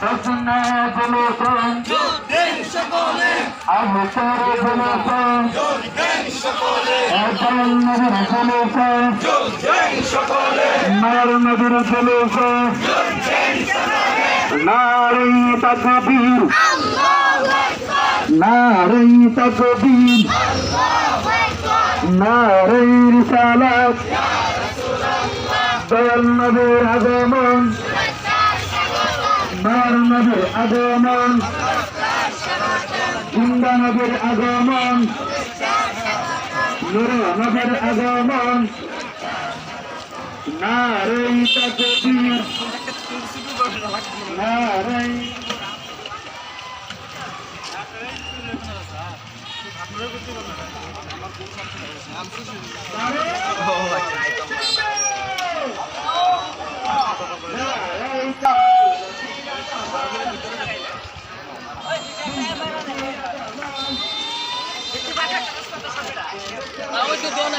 আসনা জলসন যুদ্ধের সকলে আবতার জলসন যুদ্ধের সকলে আজান নবীর জলসন যুদ্ধের সকলে মার নবীর জলসন যুদ্ধের সকলে নারী তাকবীর আল্লাহু আকবার নারী তাকবীর আল্লাহু আকবার নারী রিসালাত ইয়া রাসূলুল্লাহ দয়াল নবীর আগমন মার নবীর আগমন জিন্দা নবীর আগমন নূর নবীর আগমন নারী তাকবীর নারী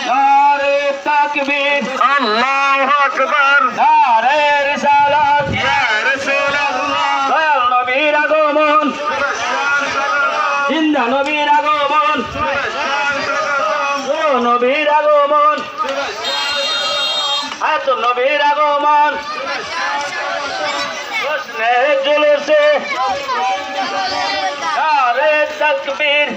নারে তাকবীর আল্লাহু আকবার নারে রিসালাত ইয়া রাসূলুল্লাহ দয়াল নবীর আগমন জিন্দা নবীর আগমন নূর নবীর আগমন আত নবীর আগমন জুলুসে নারে তাকবীর